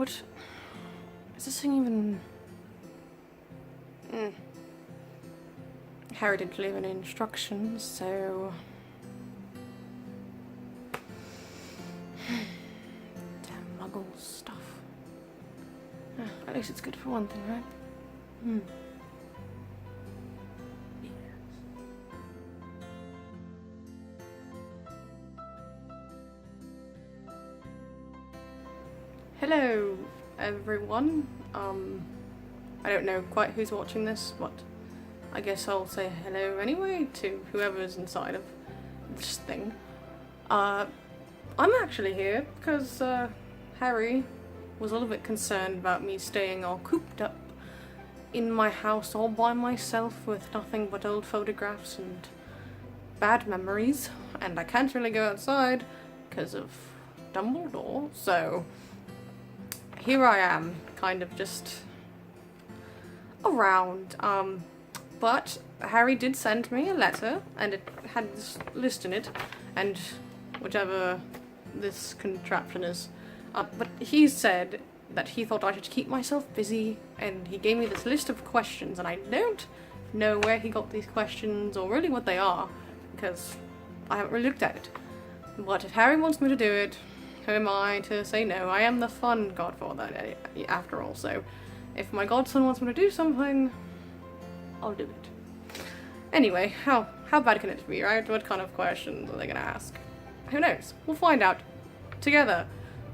What? Is this thing even... Harry didn't leave any instructions, so... Damn muggle stuff. At least it's good for one thing, right? Yes. Hello, everyone. I don't know quite who's watching this, but I guess I'll say hello anyway to whoever's inside of this thing. I'm actually here because Harry was a little bit concerned about me staying all cooped up in my house all by myself with nothing but old photographs and bad memories, and I can't really go outside because of Dumbledore, so here I am, kind of just around. But Harry did send me a letter, and it had this list in it, and whichever this contraption is. But he said that he thought I should keep myself busy, and he gave me this list of questions, and I don't know where he got these questions, or really what they are, because I haven't really looked at it. But if Harry wants me to do it, who am I to say no? I am the fun Godfather, after all, so if my godson wants me to do something, I'll do it. Anyway, how bad can it be, right? What kind of questions are they gonna ask? Who knows? We'll find out together,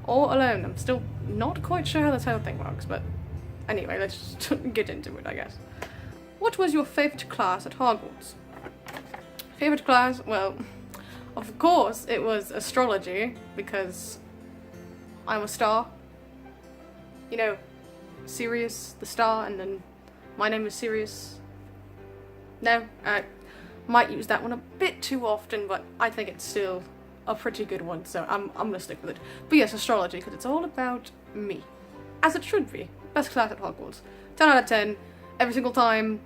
or alone. I'm still not quite sure how this whole thing works, but anyway, let's just get into it, I guess. What was your favourite class at Hogwarts? Favourite class? Well, of course it was astrology, because I'm a star. You know, Sirius, the star, and then my name is Sirius. No, I might use that one a bit too often, but I think it's still a pretty good one, so I'm gonna stick with it. But yes, astrology, because it's all about me. As it should be. Best class at Hogwarts. 10 out of 10. Every single time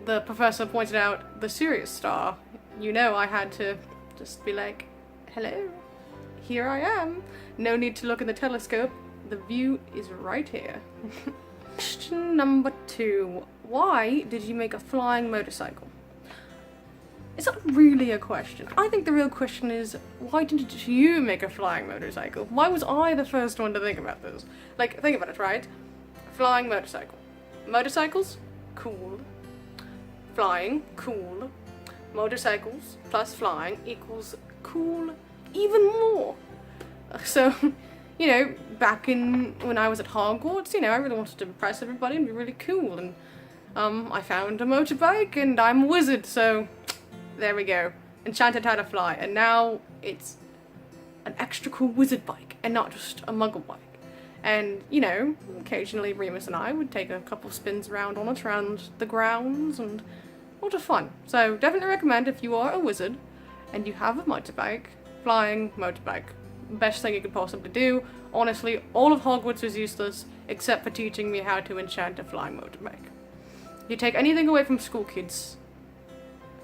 the professor pointed out the Sirius star, you know I had to just be like, hello, here I am. No need to look in the telescope. The view is right here. Question number 2. Why did you make a flying motorcycle? It's not really a question. I think the real question is, why didn't you make a flying motorcycle? Why was I the first one to think about this? Like, think about it, right? Flying motorcycle. Motorcycles? Cool. Flying? Cool. Motorcycles plus flying equals cool even more. So, you know, back when I was at Hogwarts, you know, I really wanted to impress everybody and be really cool, and I found a motorbike, and I'm a wizard, so there we go. Enchanted how to fly, and now it's an extra cool wizard bike, and not just a muggle bike. And, you know, occasionally Remus and I would take a couple spins around on it, around the grounds, and a lot of fun. So definitely recommend if you are a wizard, and you have a motorbike, flying motorbike. Best thing you could possibly do. Honestly, all of Hogwarts was useless, except for teaching me how to enchant a flying motorbike. If you take anything away from school kids,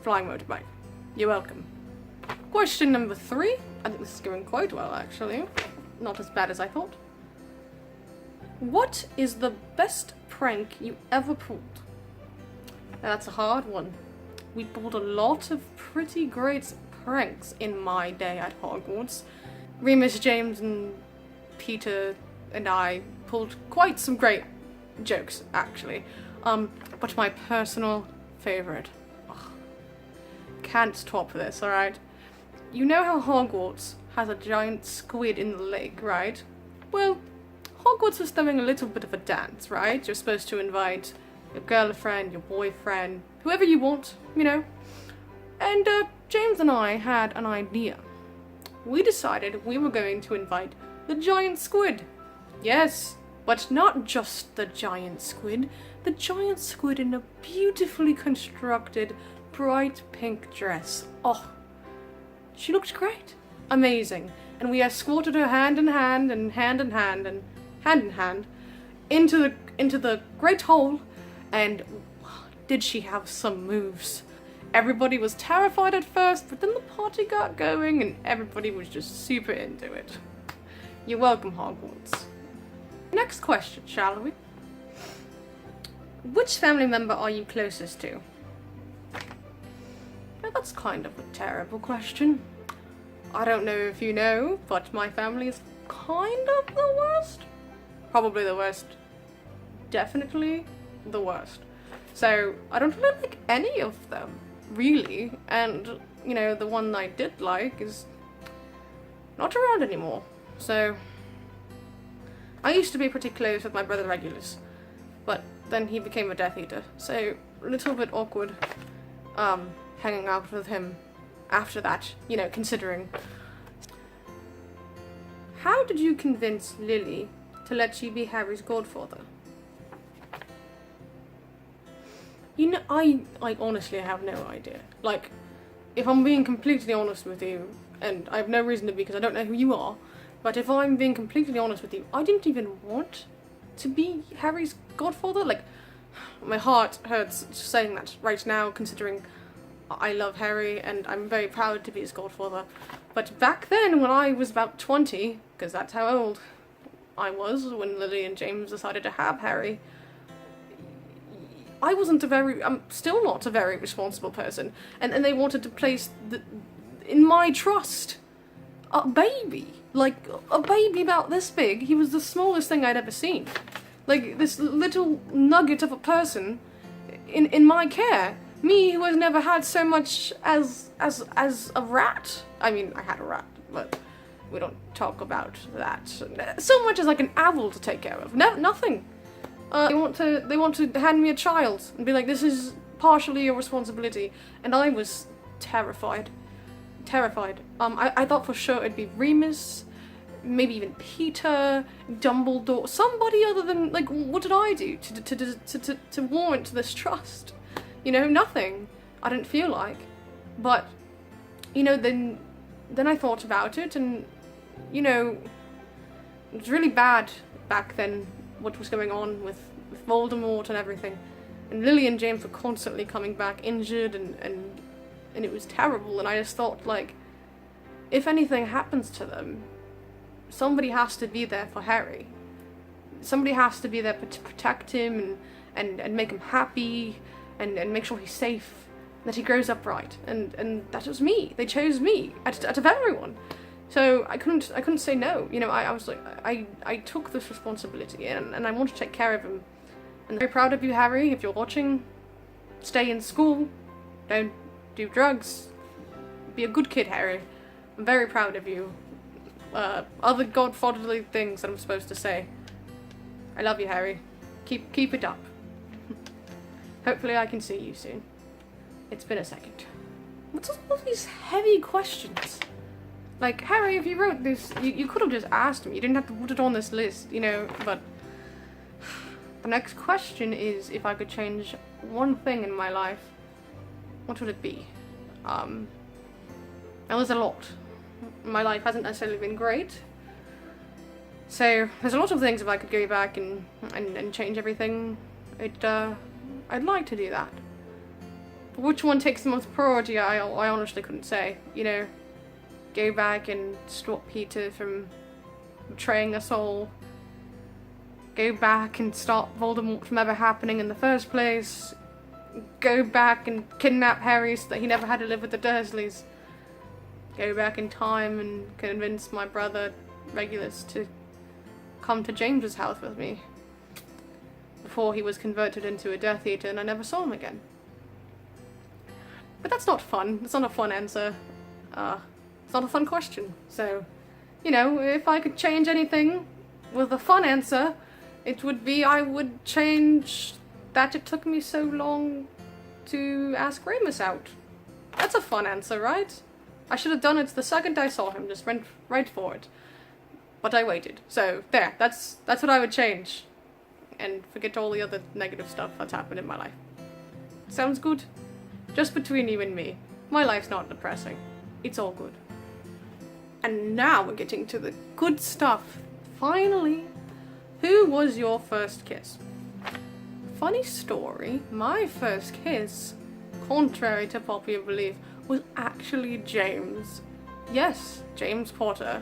flying motorbike. You're welcome. Question number 3. I think this is going quite well, actually. Not as bad as I thought. What is the best prank you ever pulled? Now, that's a hard one. We pulled a lot of pretty great pranks in my day at Hogwarts. Remus, James, and Peter and I pulled quite some great jokes, actually. But my personal favourite, can't top this, alright? You know how Hogwarts has a giant squid in the lake, right? Well, Hogwarts was throwing a little bit of a dance, right? You're supposed to invite your girlfriend, your boyfriend, whoever you want, you know? And James and I had an idea. We decided we were going to invite the giant squid. Yes, but not just the giant squid in a beautifully constructed bright pink dress. Oh, she looked great. Amazing. And we escorted her hand in hand and hand in hand and hand in hand into the great hall, and did she have some moves. Everybody was terrified at first, but then the party got going and everybody was just super into it. You're welcome, Hogwarts. next question, shall we? Which family member are you closest to? Now, that's kind of a terrible question. I don't know if you know, but my family is kind of the worst. Probably the worst. Definitely the worst. So, I don't really like any of them, really. And, you know, the one I did like is not around anymore. So, I used to be pretty close with my brother Regulus, but then he became a Death Eater, so a little bit awkward hanging out with him after that, you know, considering. How did you convince Lily to let you be Harry's godfather? You know, I honestly have no idea. Like, if I'm being completely honest with you, and I have no reason to be because I don't know who you are, but if I'm being completely honest with you, I didn't even want to be Harry's godfather. Like, my heart hurts just saying that right now, considering I love Harry and I'm very proud to be his godfather. But back then, when I was about 20, because that's how old I was when Lily and James decided to have Harry, I'm still not a very responsible person. And they wanted to place in my trust a baby. Like, a baby about this big. He was the smallest thing I'd ever seen. Like, this little nugget of a person in my care. Me, who has never had so much as a rat. I mean, I had a rat, but we don't talk about that. So much as like an owl to take care of. Nothing. They want to hand me a child and be like, this is partially your responsibility. And I was terrified. Terrified. I thought for sure it'd be Remus, maybe even Peter, Dumbledore, somebody other than, like, what did I do to warrant this trust? You know, nothing. I didn't feel like. But, you know, then I thought about it, and, you know, it was really bad back then, what was going on with Voldemort and everything. And Lily and James were constantly coming back injured, and it was terrible, and I just thought, like, if anything happens to them, somebody has to be there for Harry. Somebody has to be there to protect him and make him happy and make sure he's safe, that he grows up right. And that was me. They chose me out of everyone. So I couldn't say no. You know, I was like, I took this responsibility and I want to take care of him. And I'm very proud of you, Harry. If you're watching, stay in school. Don't do drugs. Be a good kid, Harry. I'm very proud of you. Other godfatherly things that I'm supposed to say. I love you, Harry. Keep it up. Hopefully I can see you soon. It's been a second. What's all these heavy questions? Like, Harry, if you wrote this, you could have just asked me. You didn't have to put it on this list, you know, but the next question is, if I could change one thing in my life, what would it be? Now there's a lot. My life hasn't necessarily been great. So there's a lot of things if I could go back and change everything. I'd like to do that. But which one takes the most priority, I honestly couldn't say. You know, go back and stop Peter from betraying us all. Go back and stop Voldemort from ever happening in the first place. Go back and kidnap Harry so that he never had to live with the Dursleys. Go back in time and convince my brother Regulus to come to James's house with me before he was converted into a Death Eater and I never saw him again. But that's not fun. It's not a fun answer. It's not a fun question. So, you know, if I could change anything with a fun answer, it would be I would change that it took me so long to ask Remus out. That's a fun answer, right? I should have done it the second I saw him, just went right for it. But I waited. So, there, that's what I would change. And forget all the other negative stuff that's happened in my life. Sounds good? Just between you and me. My life's not depressing. It's all good. And now we're getting to the good stuff. Finally, who was your first kiss? Funny story, my first kiss, contrary to popular belief, was actually James. Yes, James Potter.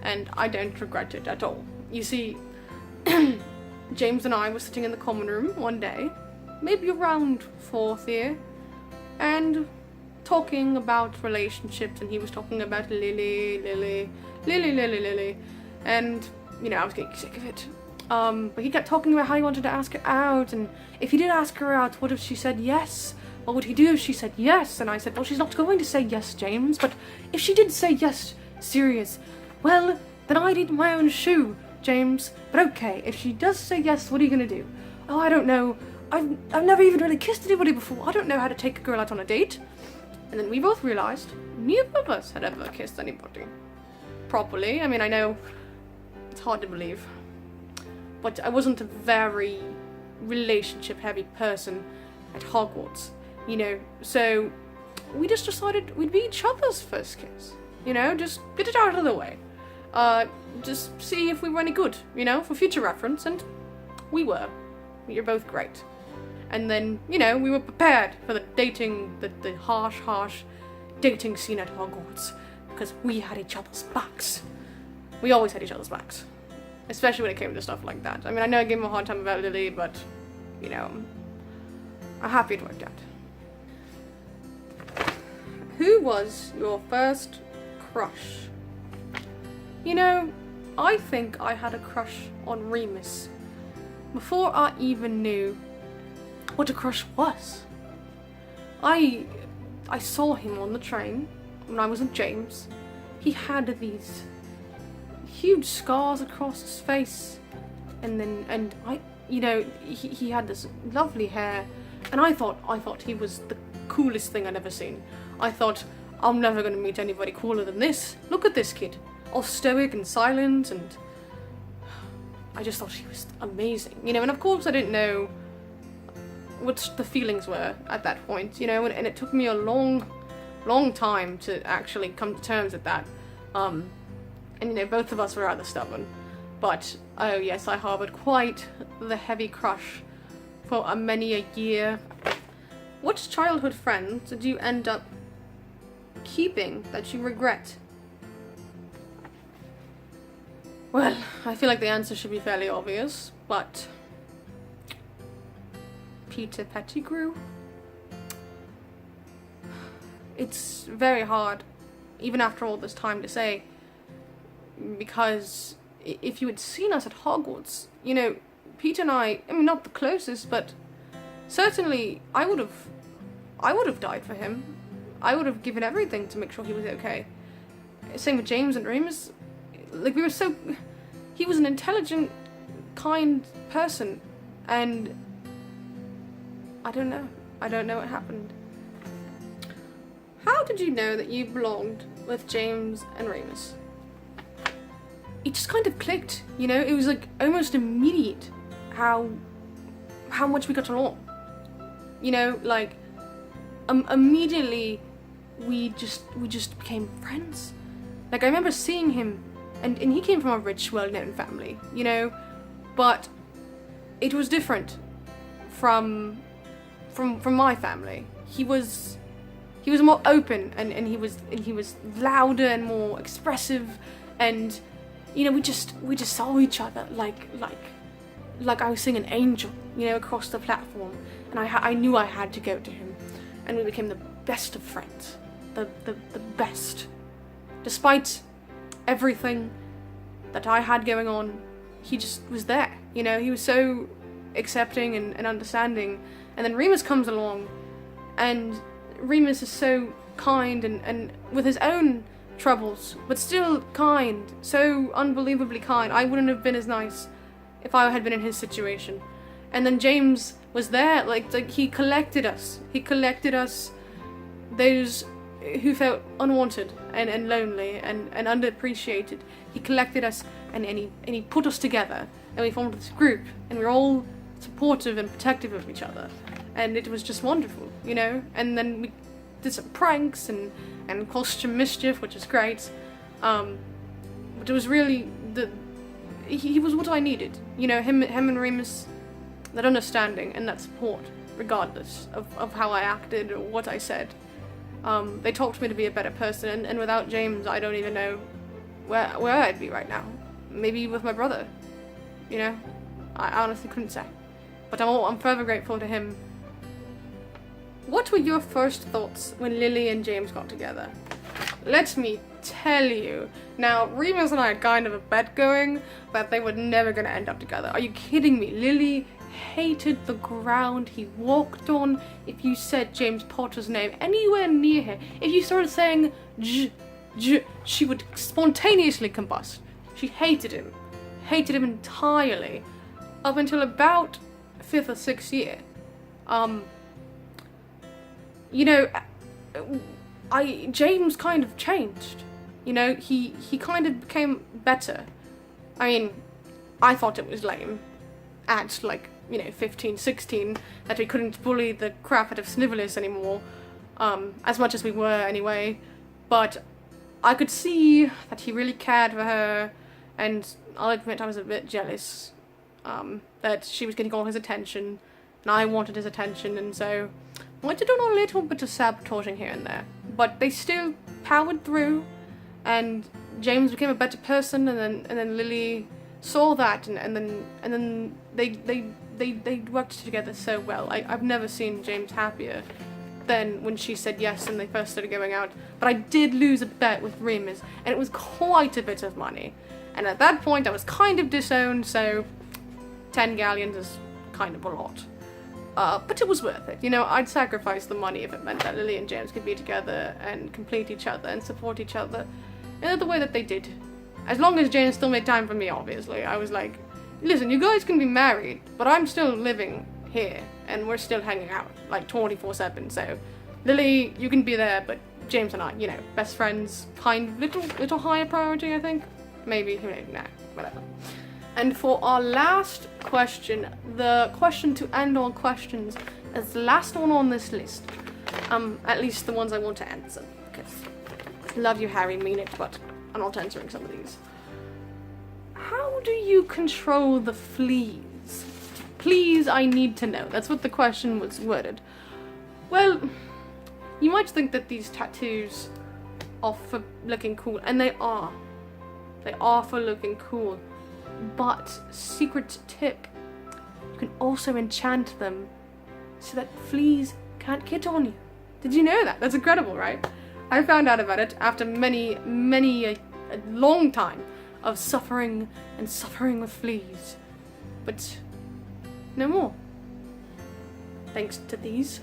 And I don't regret it at all. You see, James and I were sitting in the common room one day, maybe around 4th year, and talking about relationships, and he was talking about Lily, and, you know, I was getting sick of it. But he kept talking about how he wanted to ask her out, and if he did ask her out, what if she said yes? What would he do if she said yes? And I said, well, she's not going to say yes, James, but if she did say yes, Sirius, well, then I'd eat my own shoe, James. But okay, if she does say yes, what are you gonna do? Oh, I don't know. I've never even really kissed anybody before. I don't know how to take a girl out on a date. And then we both realised neither of us had ever kissed anybody properly. I mean, I know it's hard to believe, but I wasn't a very relationship-heavy person at Hogwarts, you know, so we just decided we'd be each other's first kiss, you know, just get it out of the way. Just see if we were any good, you know, for future reference, and we were. You're both great. And then, you know, we were prepared for the dating, the harsh dating scene at Hogwarts, because we had each other's backs. We always had each other's backs. Especially when it came to stuff like that. I mean, I know I gave him a hard time about Lily, but, you know, I'm happy it worked out. Who was your first crush? You know, I think I had a crush on Remus before I even knew what a crush was. I saw him on the train when I was with James. He had these huge scars across his face, and you know, he had this lovely hair, and I thought he was the coolest thing I'd ever seen. I thought, I'm never gonna meet anybody cooler than this. Look at this kid, all stoic and silent, and I just thought he was amazing, you know. And of course I didn't know what the feelings were at that point, you know, and it took me a long time to actually come to terms with that. And you know, both of us were rather stubborn, but oh yes, I harbored quite the heavy crush for many a year. What childhood friend did you end up keeping that you regret? Well, I feel like the answer should be fairly obvious, but Peter Pettigrew? It's very hard, even after all this time, to say, because if you had seen us at Hogwarts, you know, Peter and I mean, not the closest, but certainly I would have died for him. I would have given everything to make sure he was okay. Same with James and Remus. Like, we were so... He was an intelligent, kind person, and I don't know what happened. How did you know that you belonged with James and Remus? It just kind of clicked, you know. It was like almost immediate how much we got along. You know, like immediately we just became friends. Like, I remember seeing him, and he came from a rich, well-known family, you know, but it was different from my family. He was more open, and he was louder and more expressive, and you know, we just saw each other like I was seeing an angel, you know, across the platform, and I knew I had to go to him, and we became the best of friends, the best. Despite everything that I had going on, he just was there, you know. He was so accepting and understanding. And then Remus comes along, and Remus is so kind and with his own troubles, but still kind, so unbelievably kind. I wouldn't have been as nice if I had been in his situation. And then James was there, like he collected us. He collected us, those who felt unwanted and lonely and underappreciated. He collected us, and he put us together, and we formed this group, and we were all supportive and protective of each other, and it was just wonderful, you know. And then we did some pranks and costume mischief, which is great, but it was really he was what I needed, you know. Him and Remus, that understanding and that support, regardless of how I acted or what I said. They taught me to be a better person, and without James, I don't even know where I'd be right now. Maybe with my brother, you know? I honestly couldn't say. But I'm forever grateful to him. What were your first thoughts when Lily and James got together? Let me tell you. Now, Remus and I had kind of a bet going that they were never going to end up together. Are you kidding me? Lily hated the ground he walked on. If you said James Potter's name anywhere near her, if you started saying J, she would spontaneously combust. She hated him entirely, up until about 5th or 6th year. You know, James kind of changed. You know, he kind of became better. I mean, I thought it was lame at, like, you know, 15, 16, that we couldn't bully the crap out of Snivelus anymore, as much as we were anyway, but I could see that he really cared for her, and I'll admit I was a bit jealous, that she was getting all his attention, and I wanted his attention, and so I wanted to do a little bit of sabotaging here and there, but they still powered through, and James became a better person, and then Lily saw that, and then they worked together so well. I've never seen James happier than when she said yes and they first started going out. But I did lose a bet with Remus, and it was quite a bit of money. And at that point I was kind of disowned, so 10 galleons is kind of a lot. But it was worth it. You know, I'd sacrifice the money if it meant that Lily and James could be together and complete each other and support each other in the way that they did. As long as James still made time for me, obviously. I was like, listen, you guys can be married, but I'm still living here, and we're still hanging out, like, 24/7, so Lily, you can be there, but James and I, you know, best friends, kind of little higher priority, I think. Maybe, who knows, nah, whatever. And for our last question, the question to end all questions, is the last one on this list. At least the ones I want to answer, because love you, Harry, mean it, but I'm not answering some of these. How do you control the fleas? Please, I need to know. That's what the question was worded. Well, you might think that these tattoos are for looking cool, and they are. They are for looking cool. But, secret tip, you can also enchant them so that fleas can't get on you. Did you know that? That's incredible, right? I found out about it after a long time of suffering with fleas. But no more. Thanks to these,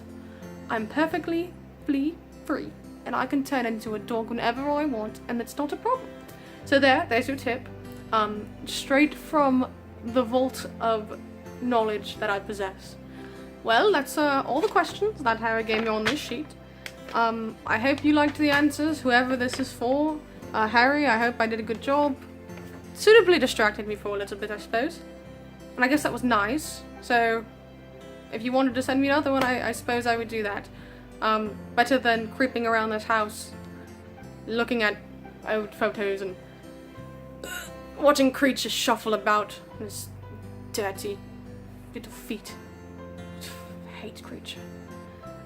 I'm perfectly flea-free, and I can turn into a dog whenever I want, and that's not a problem. So there's your tip. Straight from the vault of knowledge that I possess. Well, that's all the questions that Harry gave me on this sheet. I hope you liked the answers, whoever this is for. Harry, I hope I did a good job. Suitably distracted me for a little bit, I suppose. And I guess that was nice. So, if you wanted to send me another one, I suppose I would do that. Better than creeping around this house, looking at old photos and watching creatures shuffle about in his dirty little feet. I hate creature.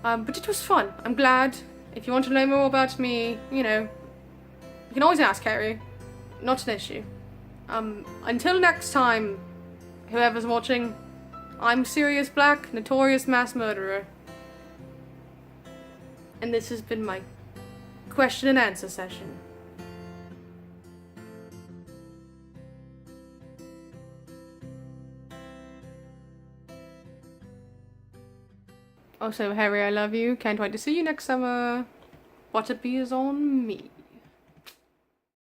But it was fun. I'm glad. If you want to know more about me, you know, you can always ask, Harry. Not an issue. Until next time, whoever's watching, I'm Sirius Black, notorious mass murderer. And this has been my question and answer session. Also, Harry, I love you. Can't wait to see you next summer. Butterby is on me.